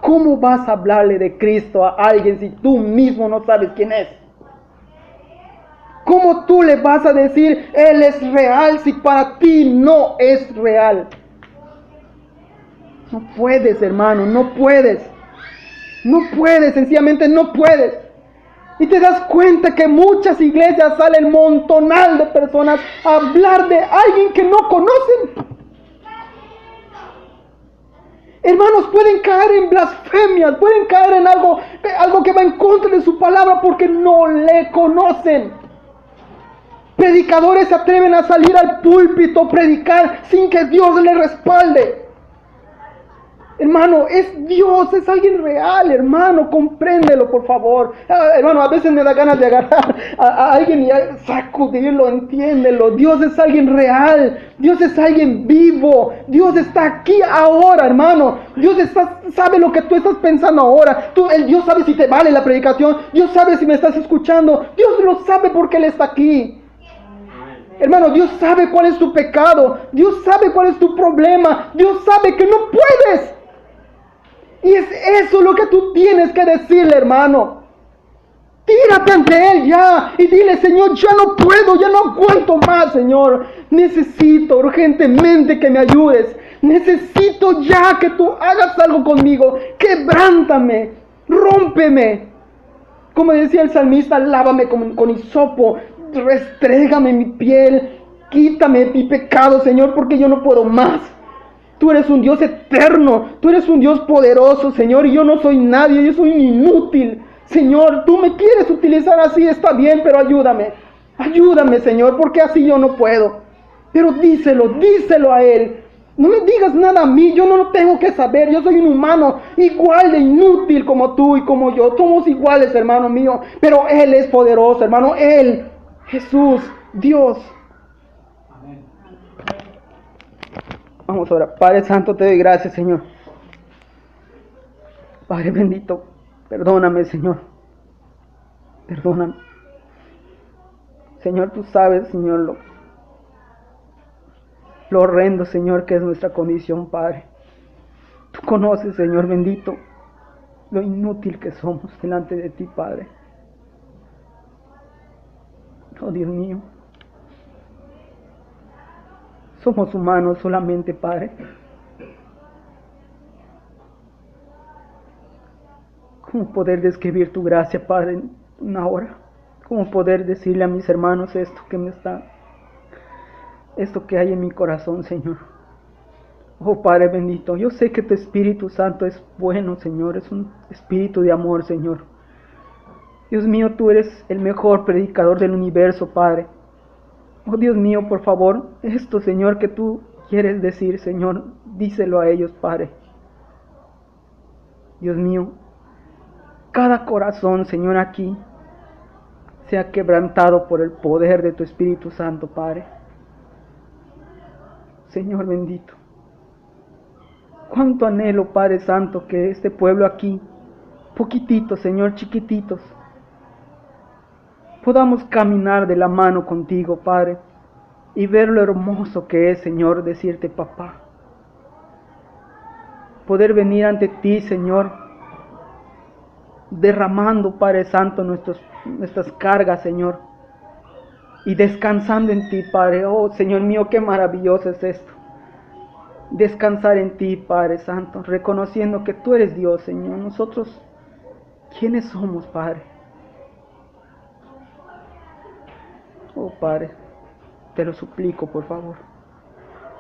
¿Cómo vas a hablarle de Cristo a alguien si tú mismo no sabes quién es? ¿Cómo tú le vas a decir, Él es real, si para ti no es real? No puedes, hermano, no puedes. No puedes, sencillamente no puedes. Y te das cuenta que muchas iglesias salen montonal de personas a hablar de alguien que no conocen. Hermanos, pueden caer en blasfemias, pueden caer en algo que va en contra de su palabra porque no le conocen. Predicadores se atreven a salir al púlpito, predicar sin que Dios le respalde. Hermano, es Dios, es alguien real, hermano, compréndelo, por favor. Hermano, a veces me da ganas de agarrar a alguien y sacudirlo, entiéndelo. Dios es alguien real, Dios es alguien vivo, Dios está aquí ahora, hermano. Dios sabe lo que tú estás pensando ahora. Dios sabe si te vale la predicación, Dios sabe si me estás escuchando, Dios lo sabe porque Él está aquí. Hermano, Dios sabe cuál es tu pecado, Dios sabe cuál es tu problema, Dios sabe que no puedes. Y es eso lo que tú tienes que decirle, hermano. Tírate ante Él ya y dile, Señor, ya no puedo, ya no aguanto más, Señor. Necesito urgentemente que me ayudes. Necesito ya que tú hagas algo conmigo. Quebrántame, rómpeme. Como decía el salmista, lávame con hisopo, restrégame mi piel, quítame mi pecado, Señor, porque yo no puedo más. Tú eres un Dios eterno, tú eres un Dios poderoso, Señor, y yo no soy nadie, yo soy un inútil. Señor, tú me quieres utilizar así, está bien, pero ayúdame. Ayúdame, Señor, porque así yo no puedo. Pero díselo a Él. No me digas nada a mí, yo no lo tengo que saber, yo soy un humano igual de inútil como tú y como yo. Somos iguales, hermano mío, pero Él es poderoso, hermano. Él, Jesús, Dios. Vamos ahora. Padre Santo, te doy gracias, Señor. Padre bendito, perdóname, Señor. Perdóname. Señor, tú sabes, Señor, lo horrendo, Señor, que es nuestra condición, Padre. Tú conoces, Señor bendito, lo inútil que somos delante de ti, Padre. Oh, Dios mío. Somos humanos solamente, Padre. ¿Cómo poder describir tu gracia, Padre, en una hora? ¿Cómo poder decirle a mis hermanos esto que hay en mi corazón, Señor? Oh Padre bendito, yo sé que tu Espíritu Santo es bueno, Señor, es un espíritu de amor, Señor. Dios mío, tú eres el mejor predicador del universo, Padre. Oh Dios mío, por favor, esto, Señor, que tú quieres decir, Señor, díselo a ellos, Padre. Dios mío, cada corazón, Señor, aquí sea quebrantado por el poder de tu Espíritu Santo, Padre. Señor bendito, cuánto anhelo, Padre Santo, que este pueblo aquí, poquititos, Señor, chiquititos, podamos caminar de la mano contigo, Padre, y ver lo hermoso que es, Señor, decirte papá. Poder venir ante ti, Señor, derramando, Padre Santo, nuestras cargas, Señor, y descansando en ti, Padre. Oh, Señor mío, qué maravilloso es esto. Descansar en ti, Padre Santo, reconociendo que tú eres Dios, Señor. Nosotros, ¿quiénes somos, Padre? Oh, Padre, te lo suplico, por favor.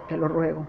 Te lo ruego.